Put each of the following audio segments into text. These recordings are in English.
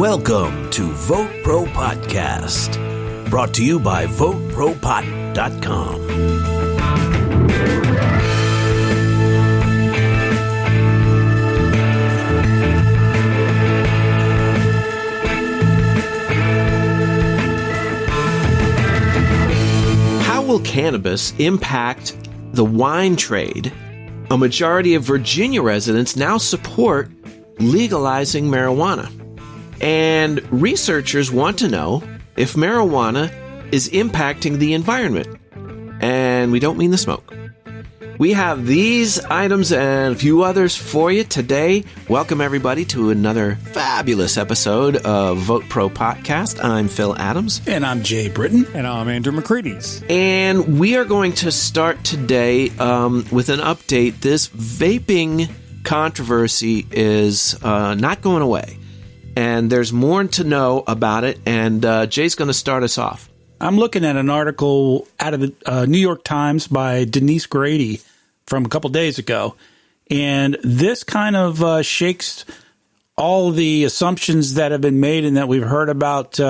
Welcome to VoteProPot-Cast, brought to you by VoteProPot.com. How will cannabis impact the wine trade? A majority of Virginia residents now support legalizing marijuana. And researchers want to know if marijuana is impacting the environment. And we don't mean the smoke. We have these items and a few others for you today. Welcome, everybody, to another fabulous episode of Vote Pro Podcast. I'm Phil Adams. And I'm Jay Britton. And I'm Andrew McCready's. And we are going to start today with an update. This vaping controversy is not going away. And there's more to know about it. And Jay's going to start us off. I'm looking at an article out of the New York Times by Denise Grady from a couple days ago. And this kind of shakes all the assumptions that have been made and that we've heard about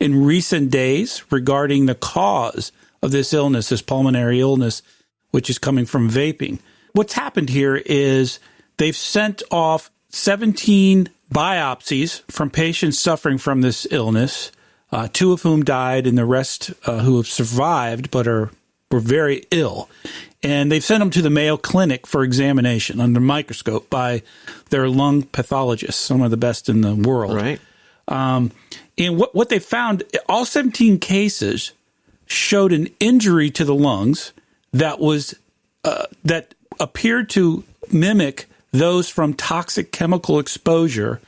in recent days regarding the cause of this illness, this pulmonary illness, which is coming from vaping. What's happened here is they've sent off 17 biopsies from patients suffering from this illness, 2 of whom died and the rest who have survived but were very ill. And they've sent them to the Mayo Clinic for examination under microscope by their lung pathologists, some of the best in the world. Right. And what they found, all 17 cases showed an injury to the lungs that was that appeared to mimic those from toxic chemical exposure,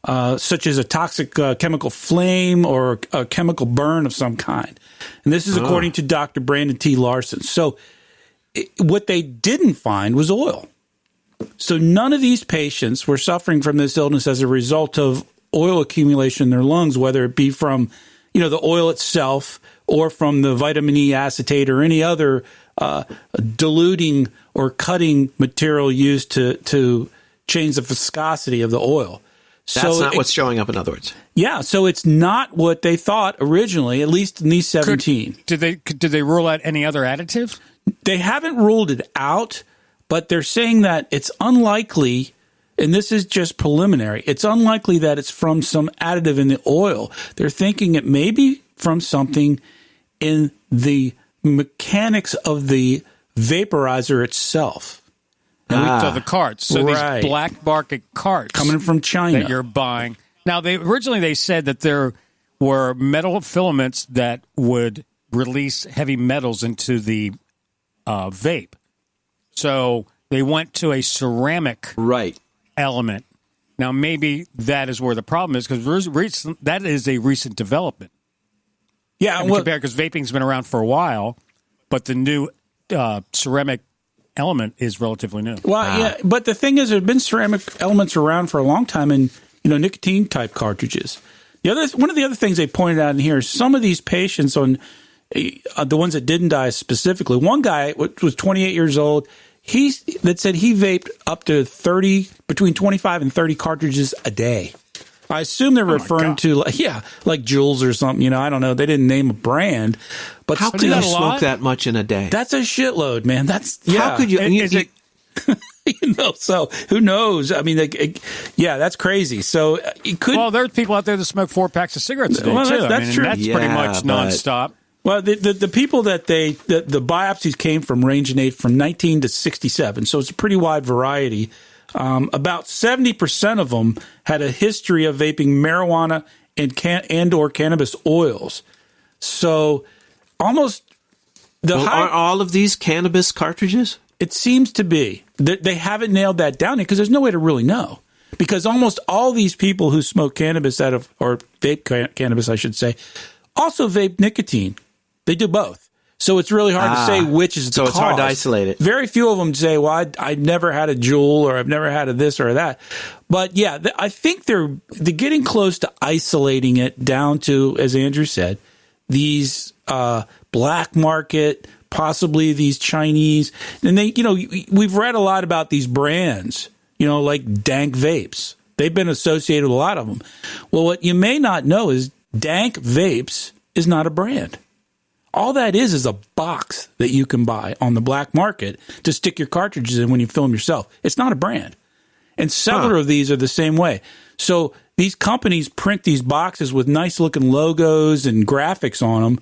such as a toxic chemical flame or a chemical burn of some kind. And this is according to Dr. Brandon T. Larson. So what they didn't find was oil. So none of these patients were suffering from this illness as a result of oil accumulation in their lungs, whether it be from, the oil itself or from the vitamin E acetate or any other diluting or cutting material used to change the viscosity of the oil. That's not what's showing up, in other words. Yeah, so it's not what they thought originally, at least in these 17. Did they rule out any other additives? They haven't ruled it out, but they're saying that it's unlikely, and this is just preliminary, it's unlikely that it's from some additive in the oil. They're thinking it may be from something in the mechanics of the vaporizer itself. So the carts. So right. These black market carts coming from China that you're buying. Now, originally they said that there were metal filaments that would release heavy metals into the vape. So they went to a ceramic element. Now, maybe that is where the problem is, because that is a recent development. Yeah, because vaping's been around for a while, but the new ceramic element is relatively new. Well, yeah, but the thing is, there have been ceramic elements around for a long time in nicotine type cartridges. One of the other things they pointed out in here is some of these patients on the ones that didn't die specifically. One guy was 28 years old. That said he vaped up to between 25 and 30 cartridges a day. I assume they're referring to like Juuls or something. I don't know. They didn't name a brand, but how could you smoke that much in a day? That's a shitload, man. How could you? Is it? So who knows? I mean, that's crazy. So it could. Well, there's people out there that smoke 4 packs of cigarettes a day too. That's true. That's pretty much nonstop. Well, the people that the biopsies came from range in age from 19 to 67, so it's a pretty wide variety. About 70% of them had a history of vaping marijuana and or cannabis oils. So almost are all of these cannabis cartridges? It seems to be. They haven't nailed that down yet because there's no way to really know. Because almost all these people who smoke cannabis or vape cannabis, I should say, also vape nicotine. They do both. So it's really hard to say which is the cause. So it's hard to isolate it. Very few of them say, well, I never had a Juul or I've never had a this or that. But yeah, I think they're getting close to isolating it down to, as Andrew said, these black market, possibly these Chinese. And we've read a lot about these brands, like dank vapes. They've been associated with a lot of them. Well, what you may not know is Dank Vapes is not a brand. All that is a box that you can buy on the black market to stick your cartridges in when you fill them yourself. It's not a brand. And several of these are the same way. So these companies print these boxes with nice looking logos and graphics on them,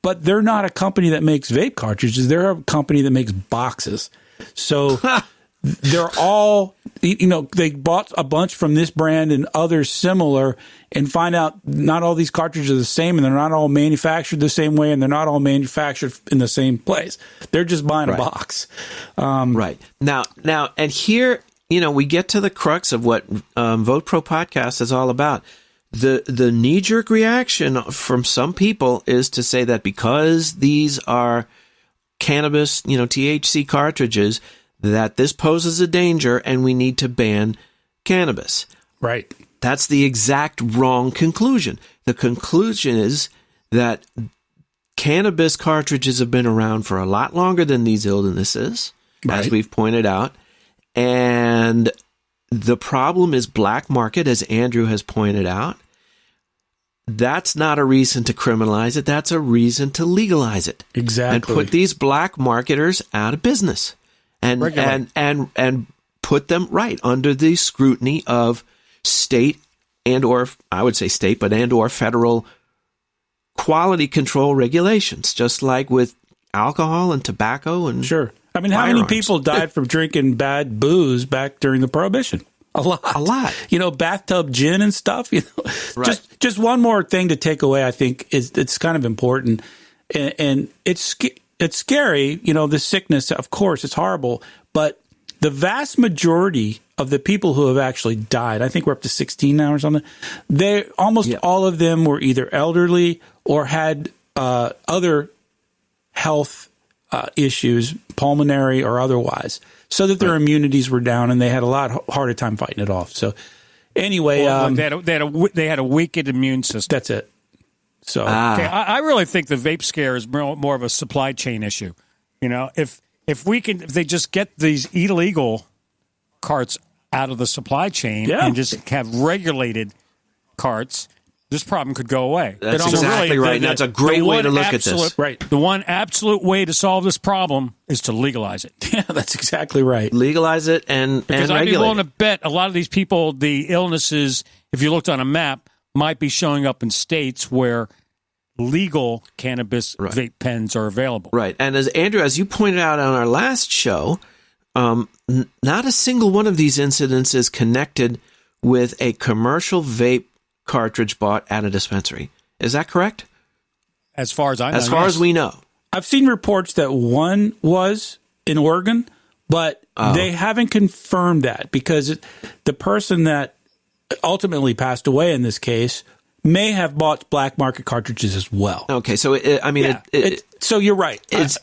but they're not a company that makes vape cartridges. They're a company that makes boxes. So they're all, they bought a bunch from this brand and others similar and find out not all these cartridges are the same and they're not all manufactured the same way and they're not all manufactured in the same place. They're just buying a box. Right. Now, and here, we get to the crux of what VoteProPot-Cast is all about. The knee-jerk reaction from some people is to say that because these are cannabis, THC cartridges, that this poses a danger and we need to ban cannabis. Right. That's the exact wrong conclusion. The conclusion is that cannabis cartridges have been around for a lot longer than these illnesses, as we've pointed out. And the problem is black market, as Andrew has pointed out. That's not a reason to criminalize it. That's a reason to legalize it. Exactly. And put these black marketers out of business. And put them under the scrutiny of state and or federal quality control regulations, just like with alcohol and tobacco and sure. I mean, how many people died from drinking bad booze back during the Prohibition? A lot. Bathtub gin and stuff. Right. Just one more thing to take away. I think it's kind of important, and it's scary. The sickness, of course, it's horrible, but the vast majority of the people who have actually died, I think we're up to 16 now or something. All of them were either elderly or had other health issues, pulmonary or otherwise, so that their immunities were down and they had a lot harder time fighting it off. So anyway, they had a weakened immune system. That's it. So I really think the vape scare is more of a supply chain issue. If they just get these illegal carts out of the supply chain and just have regulated carts, this problem could go away. That's exactly right. That's a great way to look at this. Right. The one absolute way to solve this problem is to legalize it. Yeah, that's exactly right. Legalize it and because regulate I'd be willing to bet a lot of these people, the illnesses, if you looked on a map, might be showing up in states where legal cannabis vape pens are available. Right. And as you pointed out on our last show, not a single one of these incidents is connected with a commercial vape cartridge bought at a dispensary. Is that correct? As far as I know. As far as we know. I've seen reports that one was in Oregon, but they haven't confirmed that because the person that ultimately passed away in this case may have bought black market cartridges as well. Okay, so so you're right. It's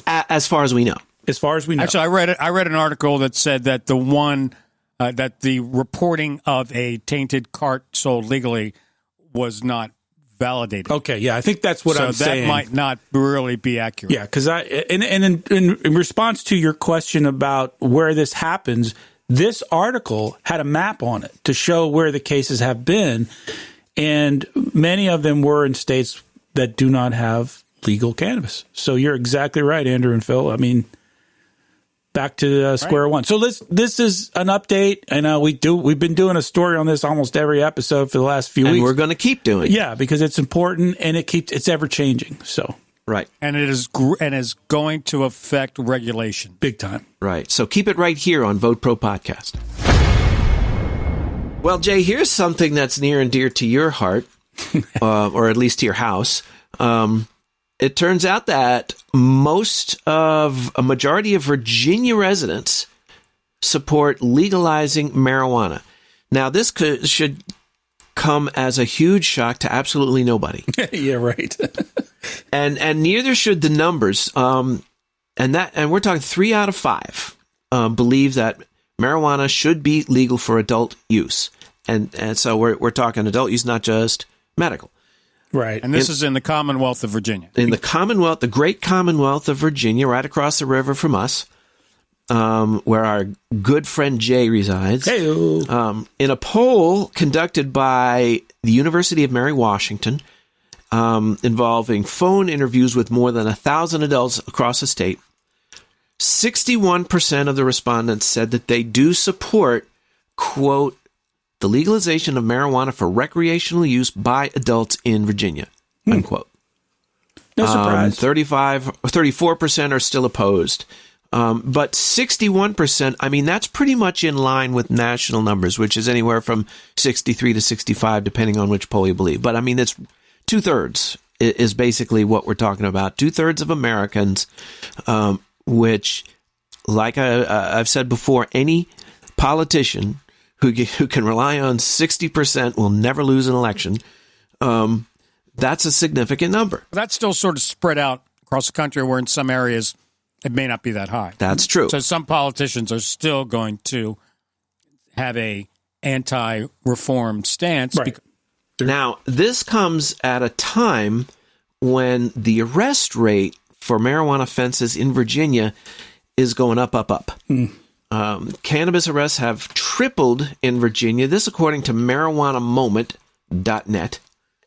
as far as we know. As far as we know. Actually, I read an article that said that the one that the reporting of a tainted cart sold legally was not validated. Okay, yeah, I think that's what I'm saying. So that might not really be accurate. Yeah, because in response to your question about where this happens, this article had a map on it to show where the cases have been, and many of them were in states that do not have legal cannabis. So you're exactly right, Andrew and Phil. I mean, back to square one. So this is an update. I know we've been doing a story on this almost every episode for the last few weeks. And we're going to keep doing it. Yeah, because it's important and it's ever changing. So right. And it is going to affect regulation big time. Right. So keep it right here on Vote Pro Podcast. Well, Jay, here's something that's near and dear to your heart, or at least to your house. It turns out that a majority of Virginia residents support legalizing marijuana. Now, this should come as a huge shock to absolutely nobody. Yeah, right. and neither should the numbers. And we're talking 3 out of 5 believe that marijuana should be legal for adult use. And so we're talking adult use, not just medical. Right. And this is in the Commonwealth of Virginia. In the Commonwealth, the great Commonwealth of Virginia, right across the river from us. where our good friend Jay resides. Hey-o. In a poll conducted by the University of Mary Washington, involving phone interviews with more than 1,000 adults across the state, 61% of the respondents said that they do support, quote, the legalization of marijuana for recreational use by adults in Virginia, unquote. No surprise. 34% are still opposed. But 61%, I mean, that's pretty much in line with national numbers, which is anywhere from 63 to 65, depending on which poll you believe. But I mean, it's 2/3 is basically what we're talking about. 2/3 of Americans, which, like I've said before, any politician who can rely on 60% will never lose an election. That's a significant number. That's still sort of spread out across the country, where in some areas it may not be that high. That's true. So some politicians are still going to have a anti-reform stance. Right. Now, this comes at a time when the arrest rate for marijuana offenses in Virginia is going up. Cannabis arrests have tripled in Virginia. This according to marijuanamoment.net.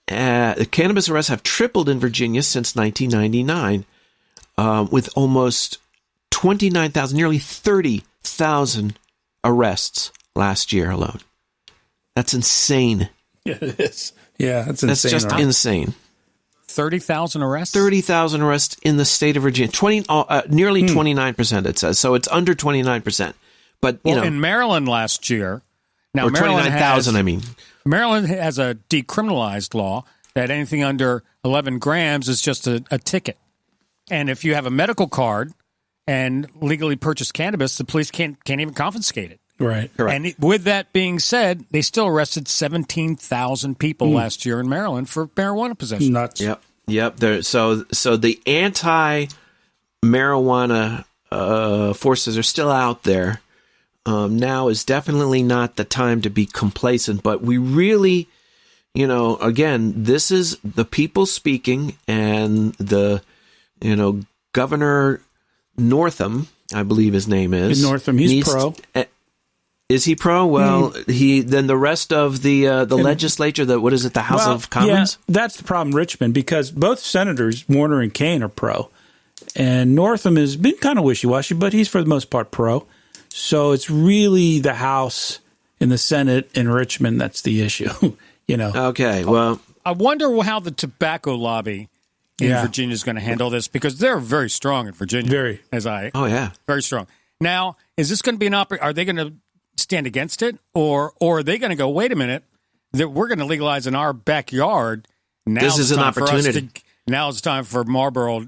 The cannabis arrests have tripled in Virginia since 1999, with almost 29,000, nearly 30,000 arrests last year alone. That's insane. Yeah, it is. Yeah, that's insane. That's just insane. 30,000 arrests? 30,000 arrests in the state of Virginia. Nearly 29%, it says. So it's under 29%. But, in Maryland last year, now or Maryland 29,000, Maryland has a decriminalized law that anything under 11 grams is just a ticket. And if you have a medical card and legally purchased cannabis, the police can't even confiscate it. Right. Correct. And with that being said, they still arrested 17,000 people last year in Maryland for marijuana possession. Nuts. Yep. So the anti-marijuana forces are still out there. Now is definitely not the time to be complacent, but we really, again, this is the people speaking, and the, Governor Northam, I believe his name is. Northam, he's pro. Is he pro? Well, then the rest of the legislature, the House of Commons? Yeah, that's the problem, Richmond, because both senators, Warner and Kane, are pro. And Northam has been kind of wishy-washy, but he's for the most part pro. So it's really the House and the Senate in Richmond that's the issue, Okay, well. I wonder how the tobacco lobby in Virginia is going to handle this, because they're very strong in Virginia. Very. Very strong. Now, is this going to be are they going to stand against it, or are they going to go, wait a minute, that we're going to legalize in our backyard? Now this is an opportunity. Now it's time for Marlboro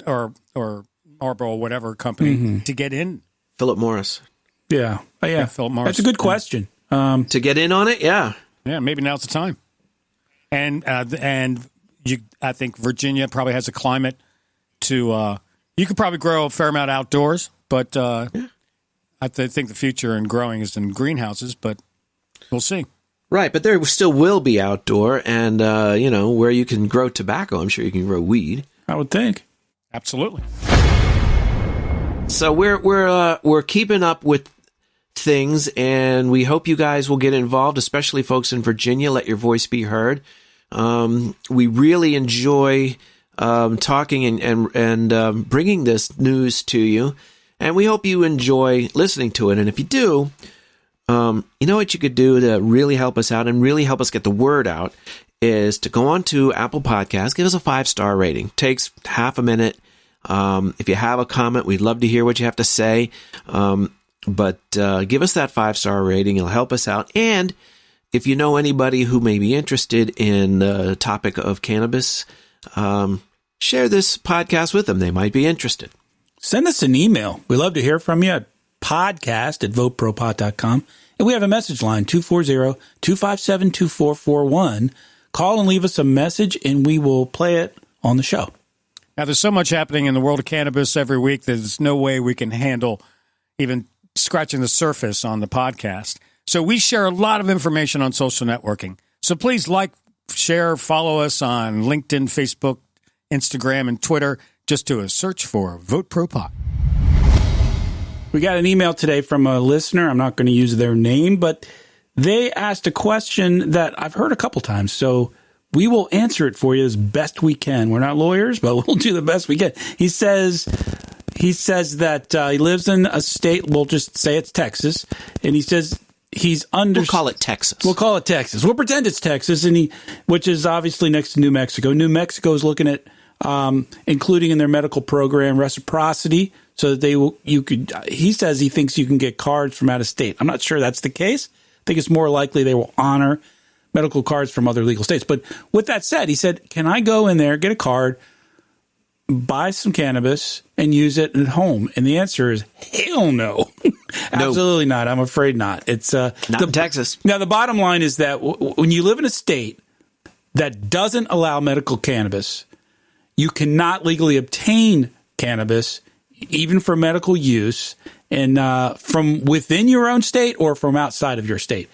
or Marlboro, whatever company, to get in. Philip Morris. Yeah. Philip Morris. That's a good question. To get in on it, yeah. Yeah, maybe now's the time. And I think Virginia probably has a climate to you could probably grow a fair amount outdoors, but I think the future in growing is in greenhouses, but we'll see. Right, but there still will be outdoor, and where you can grow tobacco, I'm sure you can grow weed. I would think. Absolutely. So we're keeping up with things, and we hope you guys will get involved, especially folks in Virginia. Let your voice be heard. We really enjoy talking and bringing this news to you, and we hope you enjoy listening to it. And if you do, you know what you could do to really help us out and really help us get the word out is to go on to Apple Podcasts, give us a 5-star rating. Takes half a minute. If you have a comment, we'd love to hear what you have to say. But give us that 5-star rating. It'll help us out. And if you know anybody who may be interested in the topic of cannabis, share this podcast with them. They might be interested. Send us an email. We love to hear from you at podcast@VoteProPot.com. And we have a message line, 240-257-2441. Call and leave us a message, and we will play it on the show. Now, there's so much happening in the world of cannabis every week. There's no way we can handle even scratching the surface on the podcast. So we share a lot of information on social networking. So please like, share, follow us on LinkedIn, Facebook, Instagram, and Twitter. Just do a search for Vote Pro Pot. We got an email today from a listener. I'm not going to use their name, but they asked a question that I've heard a couple times. So we will answer it for you as best we can. We're not lawyers, but we'll do the best we can. He says that he lives in a state, we'll just say it's Texas, and he says we'll call it Texas. We'll call it Texas. We'll pretend it's Texas, which is obviously next to New Mexico. New Mexico is looking at including in their medical program reciprocity, so that he says he thinks you can get cards from out of state. I'm not sure that's the case. I think it's more likely they will honor medical cards from other legal states. But with that said, he said, can I go in there, get a card, buy some cannabis, and use it at home? And the answer is hell no. Absolutely not. I'm afraid not. It's not in Texas. Now, the bottom line is that when you live in a state that doesn't allow medical cannabis, you cannot legally obtain cannabis, even for medical use, and from within your own state or from outside of your state.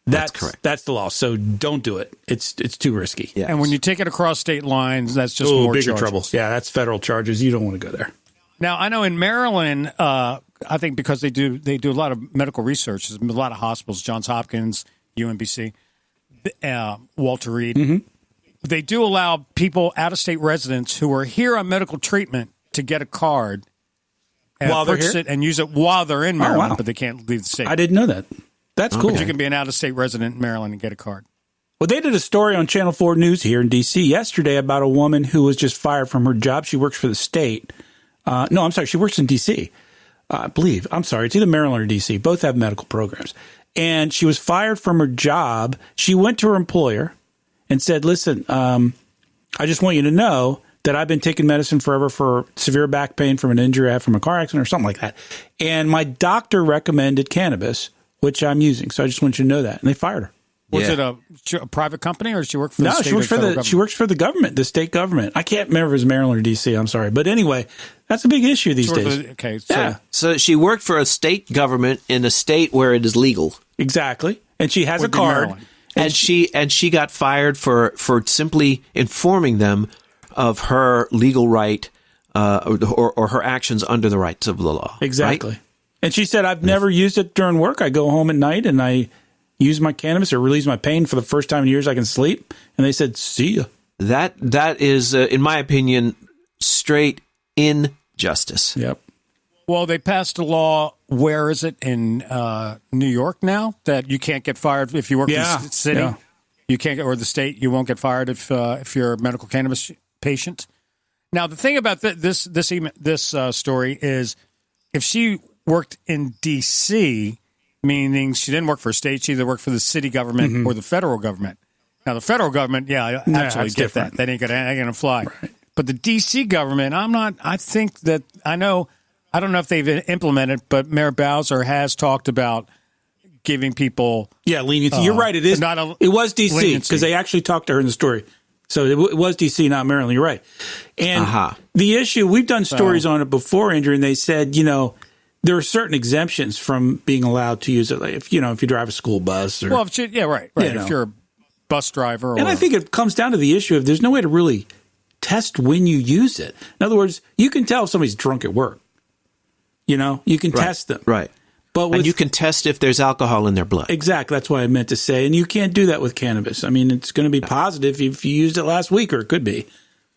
That's correct. That's the law. So don't do it. It's too risky. Yes. And when you take it across state lines, that's just more bigger charges. Trouble. Yeah, that's federal charges. You don't want to go there. Now, I know in Maryland, I think because they do a lot of medical research, there's a lot of hospitals, Johns Hopkins, UMBC, Walter Reed. Mm-hmm. They do allow people, out-of-state residents who are here on medical treatment to get a card and purchase it and use it while they're in Maryland, but they can't leave the state. I didn't know that. That's cool. But you can be an out-of-state resident in Maryland and get a card. Well, they did a story on Channel 4 News here in D.C. yesterday about a woman who was just fired from her job. She works for the state. No, I'm sorry. She works in D.C., I believe. I'm sorry. It's either Maryland or D.C. Both have medical programs. And she was fired from her job. She went to her employer and said, listen, I just want you to know that I've been taking medicine forever for severe back pain from an injury I had from a car accident or something like that. And my doctor recommended cannabis, which I'm using. So I just want you to know that. And they fired her. Was it a private company or did she work for the state? No, she works for the government, the state government. I can't remember if it was Maryland or D.C. I'm sorry. But anyway, that's a big issue these days. So she worked for a state government in a state where it is legal. Exactly. And she has a card. And she got fired for simply informing them of her legal right or her actions under the rights of the law. Exactly. Right? And she said, I've never used it during work. I go home at night and I use my cannabis or relieves my pain for the first time in years I can sleep. And they said, see ya. That is, in my opinion, straight injustice. Yep. Well, they passed a law, where is it, in New York now, that you can't get fired if you work in the city. Yeah. You can't get, or the state, you won't get fired if you're a medical cannabis patient. Now, the thing about this story is if she worked in D.C., meaning she didn't work for a state, she either worked for the city government or the federal government. Now, the federal government, I actually get that. That ain't going to fly. Right. But the D.C. government, I don't know if they've implemented, but Mayor Bowser has talked about giving people leniency. You're right. It is. It was D.C. because they actually talked to her in the story. So it was D.C., not Maryland. You're right. And the issue, we've done stories on it before, Andrew, and they said, there are certain exemptions from being allowed to use it. Like if you drive a school bus. Or, right. If you're a bus driver. And I think it comes down to the issue of there's no way to really test when you use it. In other words, you can tell if somebody's drunk at work. You can test them. Right. And you can test if there's alcohol in their blood. Exactly. That's what I meant to say. And you can't do that with cannabis. I mean, it's going to be positive if you used it last week, or it could be.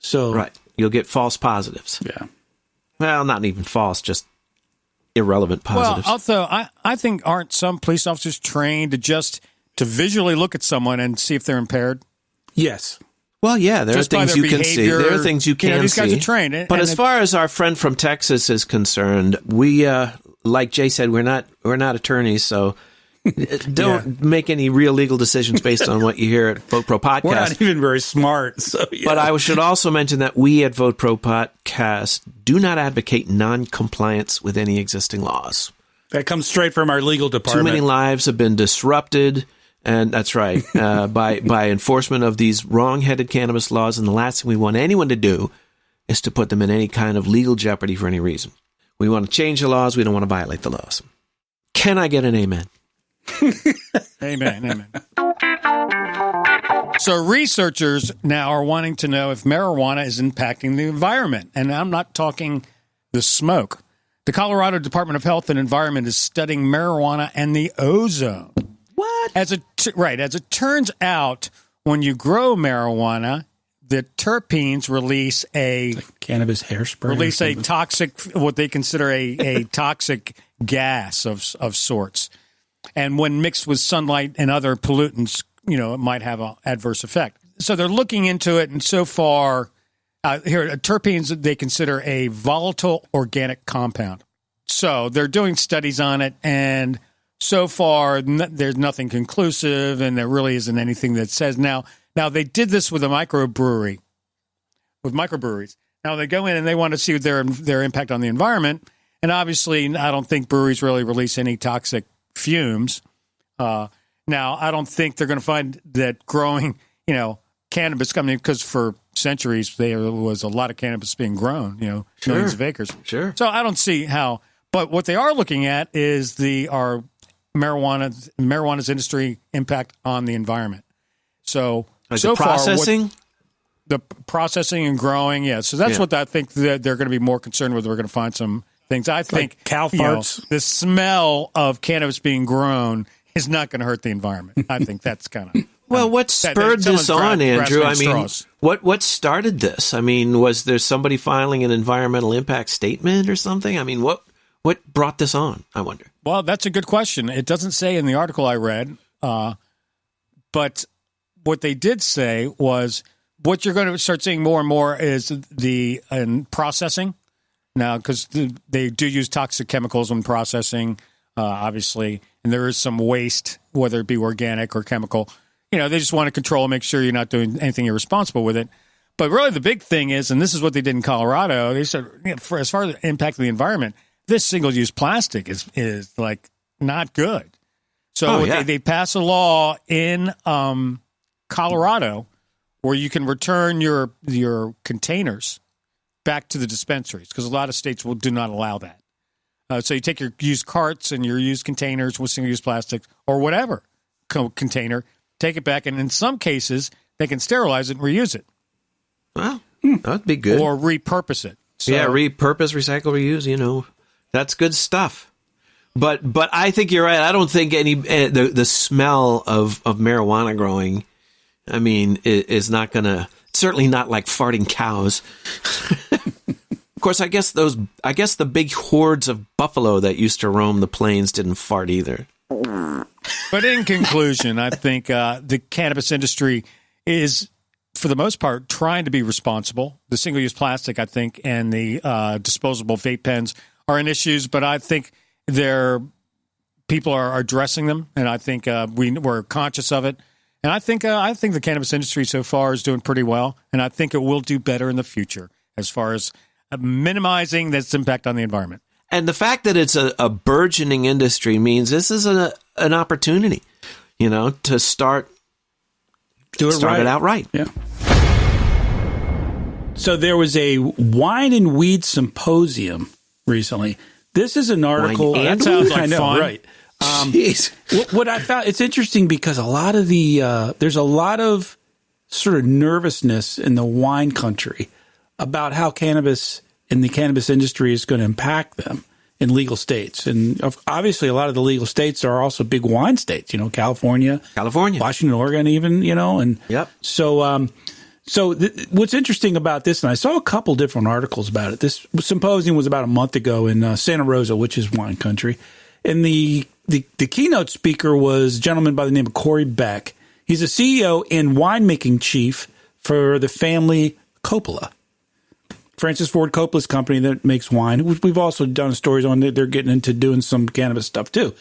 So right. You'll get false positives. Yeah. Well, not even false, just irrelevant positives. Well, also, I think aren't some police officers trained to visually look at someone and see if they're impaired? Yes. Well, yeah, there are things you can see. There are things you can see. These guys are trained. But as far as our friend from Texas is concerned, we, like Jay said, we're not attorneys, so don't make any real legal decisions based on what you hear at VoteProPot-Cast. We're not even very smart. So, yeah. But I should also mention that we at VoteProPot-Cast do not advocate non-compliance with any existing laws. That comes straight from our legal department. Too many lives have been disrupted, and that's right, by enforcement of these wrong-headed cannabis laws, and the last thing we want anyone to do is to put them in any kind of legal jeopardy for any reason. We want to change the laws. We don't want to violate the laws. Can I get an amen? Amen. So researchers now are wanting to know if marijuana is impacting the environment. And I'm not talking the smoke. The Colorado Department of Health and Environment is studying marijuana and the ozone. What? As it turns out, when you grow marijuana, the terpenes release a cannabis hairspray. Release a toxic, what they consider a toxic gas of sorts, and when mixed with sunlight and other pollutants, it might have an adverse effect. So they're looking into it, and so far, terpenes they consider a volatile organic compound. So they're doing studies on it, and so far there's nothing conclusive, and there really isn't anything that says now. Now, they did this with a microbreweries. Now, they go in and they want to see their impact on the environment. And obviously, I don't think breweries really release any toxic fumes. Now, I don't think they're going to find that growing, cannabis, because for centuries there was a lot of cannabis being grown, millions of acres. Sure. So I don't see how. But what they are looking at is our marijuana's industry impact on the environment. So the processing? The processing and growing, yeah. So that's what I think that they're going to be more concerned with. We're going to find some things. I think like cow farts. The smell of cannabis being grown is not going to hurt the environment. I think that's kind of... Well, what spurred this on, Andrew? I mean, what started this? I mean, was there somebody filing an environmental impact statement or something? I mean, what brought this on, I wonder? Well, that's a good question. It doesn't say in the article I read, but... What they did say was what you're going to start seeing more and more is the processing now, because they do use toxic chemicals when processing, obviously, and there is some waste, whether it be organic or chemical. They just want to control and make sure you're not doing anything irresponsible with it. But really the big thing is, and this is what they did in Colorado, they said, as far as the impact of the environment, this single-use plastic is like not good. So they pass a law in Colorado, where you can return your containers back to the dispensaries, because a lot of states do not allow that. So you take your used carts and your used containers with single-use plastic or whatever container, take it back, and in some cases they can sterilize it and reuse it. Well, that'd be good. Or repurpose it. So, repurpose, recycle, reuse. That's good stuff. But I think you're right. I don't think the smell of marijuana growing, I mean, is not going to, certainly not like farting cows. Of course, I guess the big hordes of buffalo that used to roam the plains didn't fart either. But in conclusion, I think the cannabis industry is, for the most part, trying to be responsible. The single-use plastic, I think, and the disposable vape pens are in issues, but I think people are addressing them, and I think we're conscious of it. And I think the cannabis industry so far is doing pretty well, and I think it will do better in the future as far as minimizing its impact on the environment. And the fact that it's a burgeoning industry means this is an opportunity, to start it out right. Yeah. So there was a wine and weed symposium recently. This is an article. That sounds like fun. Right. What I found, it's interesting because a lot of there's a lot of sort of nervousness in the wine country about how cannabis and the cannabis industry is going to impact them in legal states. And obviously a lot of the legal states are also big wine states, California, Washington, Oregon even, and yep. So what's interesting about this, and I saw a couple different articles about it. This symposium was about a month ago in Santa Rosa, which is wine country. And the keynote speaker was a gentleman by the name of Corey Beck. He's a CEO and winemaking chief for the family Coppola. Francis Ford Coppola's company that makes wine. We've also done stories on it. They're getting into doing some cannabis stuff too.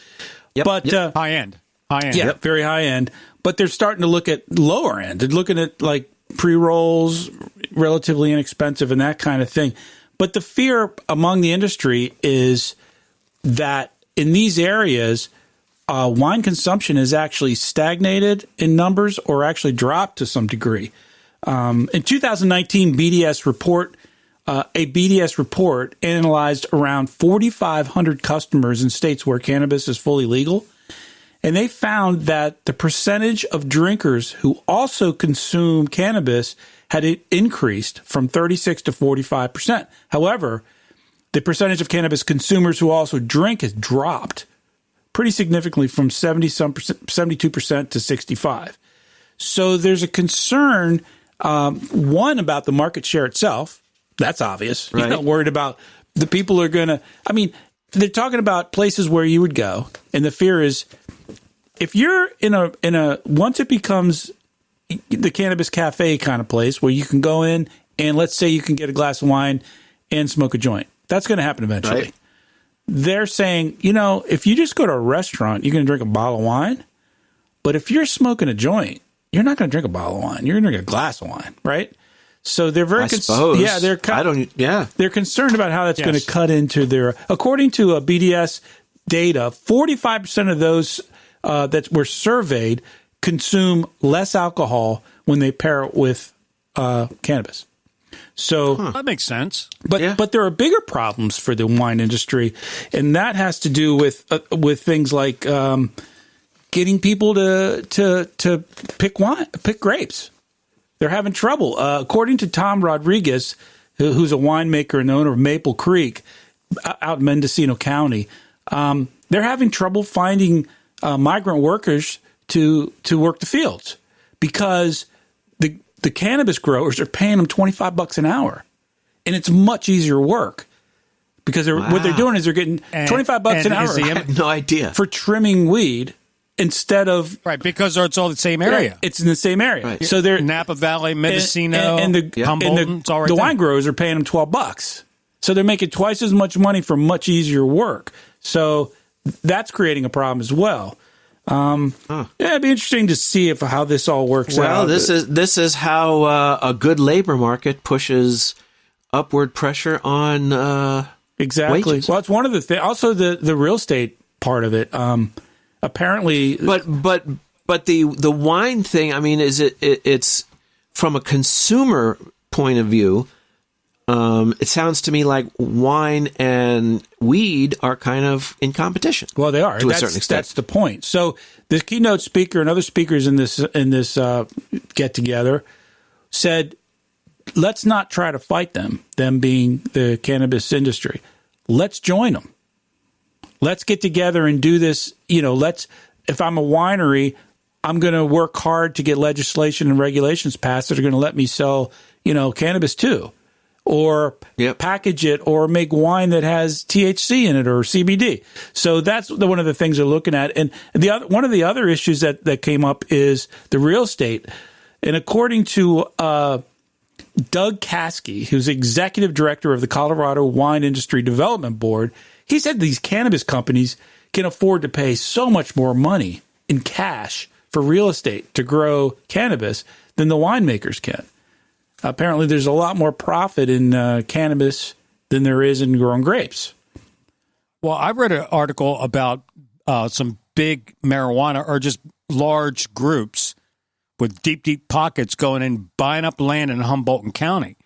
Yep. But high end. Yeah, very high end. But they're starting to look at lower end. They're looking at like pre-rolls, relatively inexpensive and that kind of thing. But the fear among the industry is that in these areas, wine consumption has actually stagnated in numbers or actually dropped to some degree. In 2019, a BDS report analyzed around 4,500 customers in states where cannabis is fully legal, and they found that the percentage of drinkers who also consume cannabis had increased from 36 to 45%. However, the percentage of cannabis consumers who also drink has dropped pretty significantly from 72% to 65%. So there's a concern, one, about the market share itself. That's obvious. Right. You're not worried about the people are going to, I mean, they're talking about places where you would go. And the fear is if you're in a, once it becomes the cannabis cafe kind of place where you can go in and let's say you can get a glass of wine and smoke a joint. That's going to happen eventually. Right. They're saying, you know, if you just go to a restaurant, you're going to drink a bottle of wine. But if you're smoking a joint, you're not going to drink a bottle of wine. You're going to drink a glass of wine, right? So they're very suppose. Yeah, they're concerned about how that's going to cut into their. According to BDS data, 45% of those that were surveyed consume less alcohol when they pair it with cannabis. So that makes sense. But there are bigger problems for the wine industry, and that has to do with things like getting people to pick grapes. They're having trouble. According to Tom Rodriguez, who's a winemaker and owner of Maple Creek out in Mendocino County, they're having trouble finding migrant workers to work the fields because the cannabis growers are paying them $25 an hour, and it's much easier work because what they're doing is they're getting $25 an hour. I have no idea for trimming weed instead of because it's all the same area. Right, it's in the same area. Right. So they're Napa Valley, Mendocino, Humboldt. The wine growers are paying them $12, so they're making twice as much money for much easier work. So that's creating a problem as well. It'd be interesting to see how this all works out. Well, this is how a good labor market pushes upward pressure on exactly. wages. Well, it's one of the things. Also, the real estate part of it. Apparently, but the wine thing. I mean, it's from a consumer point of view. It sounds to me like wine and weed are kind of in competition. Well, they are to a certain extent. That's the point. So the keynote speaker and other speakers in this get together said, let's not try to fight them being the cannabis industry. Let's join them. Let's get together and do this. You know, if I'm a winery, I'm going to work hard to get legislation and regulations passed that are going to let me sell, cannabis too. Or package it or make wine that has THC in it or CBD. So that's one of the things they're looking at. And one of the other issues that came up is the real estate. And according to Doug Caskey, who's executive director of the Colorado Wine Industry Development Board, he said these cannabis companies can afford to pay so much more money in cash for real estate to grow cannabis than the winemakers can. Apparently, there's a lot more profit in cannabis than there is in growing grapes. Well, I read an article about some big marijuana or just large groups with deep, deep pockets going and buying up land in Humboldt County.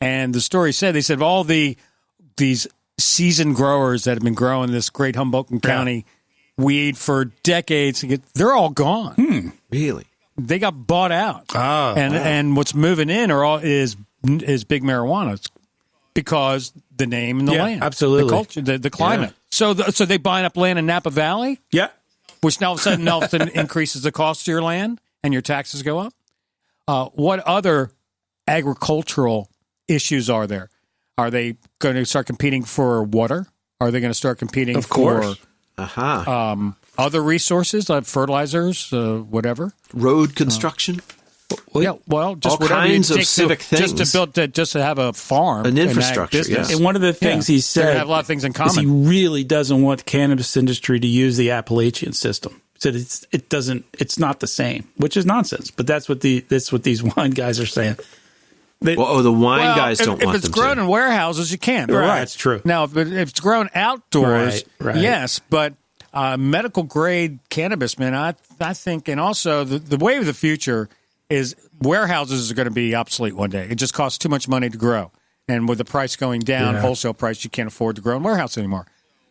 And the story said, they said all these seasoned growers that have been growing this great Humboldt County weed for decades, they're all gone. Really? They got bought out, and what's moving in is big marijuana because the name and the land, absolutely, the culture, the climate. So they buying up land in Napa Valley, which now all of a sudden increases the cost of your land and your taxes go up. What other agricultural issues are there? Are they going to start competing for water? Are they going to start competing for other resources like fertilizers, whatever? Road construction? Just all whatever kinds of civic things. Just to have a farm. An infrastructure, business. And one of the things he said have a lot of things in common. is he really doesn't want the cannabis industry to use the Appalachian system. He said it's not the same, which is nonsense. But that's what these wine guys are saying. The wine guys don't want them to. If it's grown in warehouses, you can't. Right, that's true. Now, if it's grown outdoors, right. yes, but medical grade cannabis, man, I think, and also the way of the future is warehouses are going to be obsolete one day. It just costs too much money to grow. And with the price going down, wholesale price, you can't afford to grow in warehouse anymore.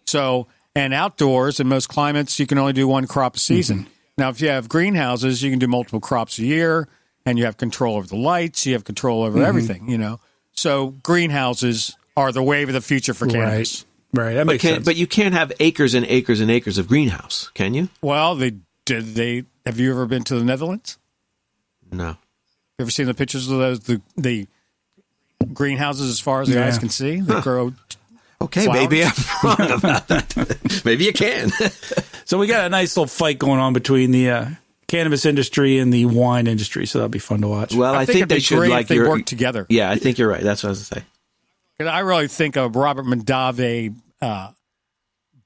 So, and outdoors, in most climates, you can only do one crop a season. Mm-hmm. Now, if you have greenhouses, you can do multiple crops a year, and you have control over the lights, you have control over everything, So greenhouses are the wave of the future for cannabis. Right. That makes sense. But you can't have acres and acres and acres of greenhouse, can you? Well, they have you ever been to the Netherlands? No. You ever seen the pictures of those the greenhouses as far as the eyes can see? They grow. Okay, flowers? maybe I'm wrong about that. Maybe you can. So we got a nice little fight going on between the cannabis industry and the wine industry, so that'll be fun to watch. Well, I think it'd they be should great like if they work together. Yeah, I think you're right. That's what I was going to say. And I really think a Robert Mondavi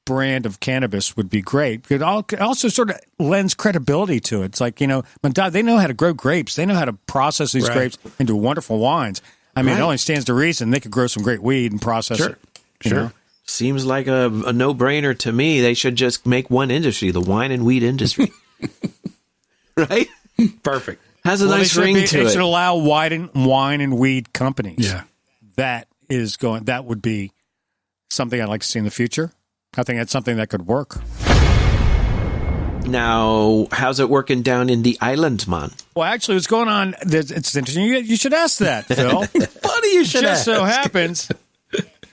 brand of cannabis would be great. It also sort of lends credibility to it. It's like, Mondavi, they know how to grow grapes. They know how to process these grapes into wonderful wines. I mean, it only stands to reason they could grow some great weed and process it. Sure. Seems like a no-brainer to me. They should just make one industry, the wine and weed industry. Right? Perfect. Has a nice ring to it. They should allow wine and weed companies. Yeah. That would be something I'd like to see in the future. I think that's something that could work. Now, how's it working down in the islands, man? Well, actually, what's going on, it's interesting. You should ask that, Phil. Funny you should Just ask. so happens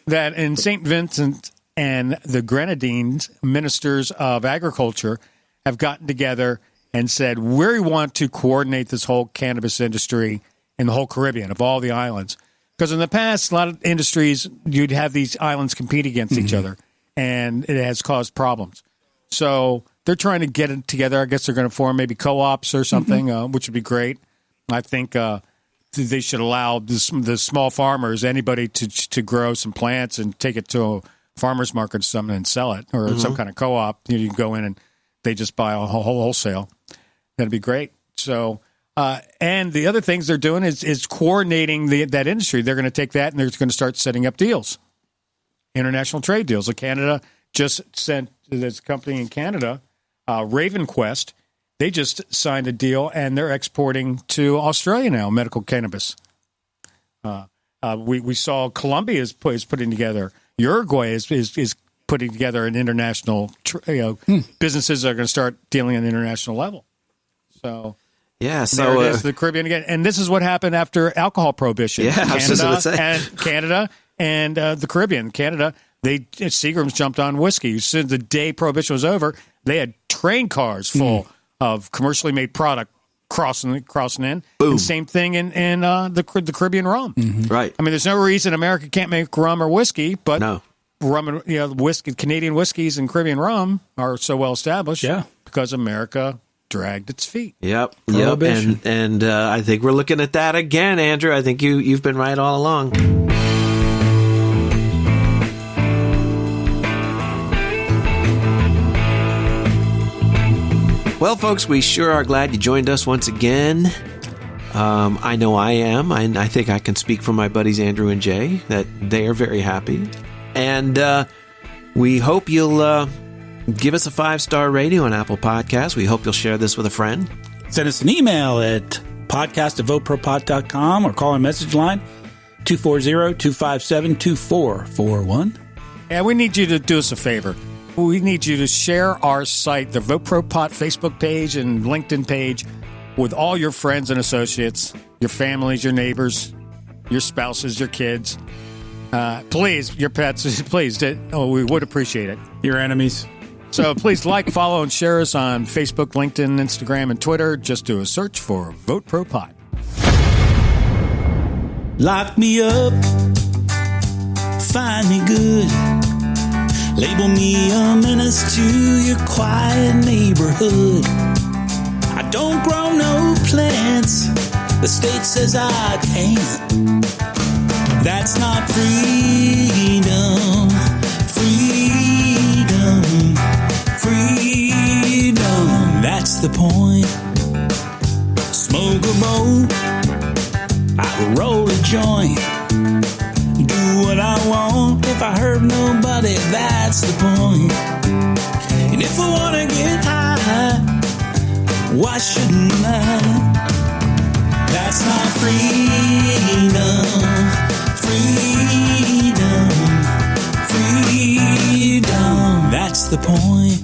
that in St. Vincent and the Grenadines, ministers of agriculture have gotten together and said, we want to coordinate this whole cannabis industry in the whole Caribbean, of all the islands. Because in the past, a lot of industries, you'd have these islands compete against each other, and it has caused problems. So they're trying to get it together. I guess they're going to form maybe co-ops or something, which would be great. I think they should allow the small farmers, anybody to grow some plants and take it to a farmer's market or something and sell it, or some kind of co-op. You can go in and they just buy a whole wholesale. That'd be great. So, and the other things they're doing is coordinating that industry. They're going to take that and they're going to start setting up deals, international trade deals. So Canada just sent this company in Canada, RavenQuest. They just signed a deal and they're exporting to Australia now, medical cannabis. We saw Colombia is putting together. Uruguay is putting together an international. Businesses are going to start dealing on the international level. So Yeah, there it is, the Caribbean again, and this is what happened after alcohol prohibition. Yeah, I was just gonna say. Canada and the Caribbean. Canada, Seagram's jumped on whiskey. Since the day prohibition was over, they had train cars full of commercially made product crossing in. Boom. And same thing in the Caribbean rum. right. I mean, there's no reason America can't make rum or whiskey, but No. rum and whiskey, Canadian whiskeys and Caribbean rum are so well established. Yeah. Because America dragged its feet. Yep. Prohibition. And I think we're looking at that again, Andrew. I think you've been right all along. Well, folks, we sure are glad you joined us once again. I know I am, and I think I can speak for my buddies Andrew and Jay that they are very happy. And we hope you'll give us a 5-star rating on Apple Podcasts. We hope you'll share this with a friend. Send us an email at podcast@VoteProPot.com or call our message line 240-257-2441. And we need you to do us a favor. We need you to share our site, the VoteProPot Facebook page and LinkedIn page, with all your friends and associates, your families, your neighbors, your spouses, your kids. Please, your pets, please. We would appreciate it. Your enemies. So please like, follow, and share us on Facebook, LinkedIn, Instagram, and Twitter. Just do a search for VoteProPot. Lock me up. Find me good. Label me a menace to your quiet neighborhood. I don't grow no plants. The state says I can't. That's not freedom. Freedom. Freedom. That's the point. Smoke a bowl. I roll a joint. Do what I want. If I hurt nobody, that's the point. And if I want to get high, why shouldn't I? That's not freedom. Freedom. Freedom. That's the point.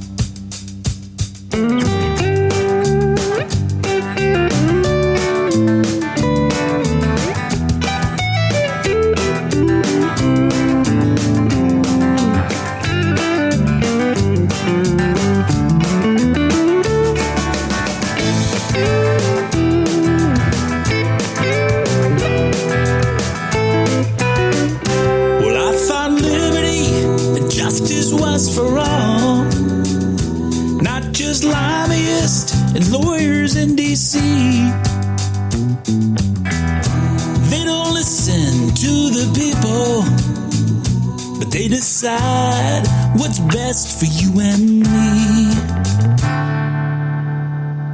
They decide what's best for you and me.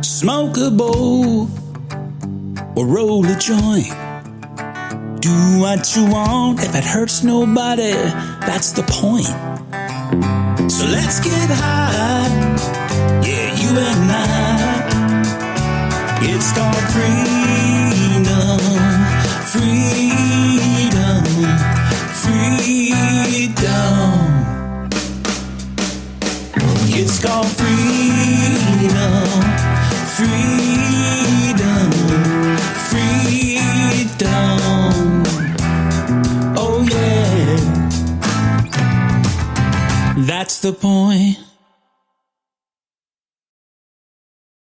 Smoke a bowl or roll a joint. Do what you want if it hurts nobody. That's the point. So let's get high. Yeah, you and I. It's called freedom. Freedom. Freedom. It's called freedom. Freedom. Freedom. Oh yeah. That's the point.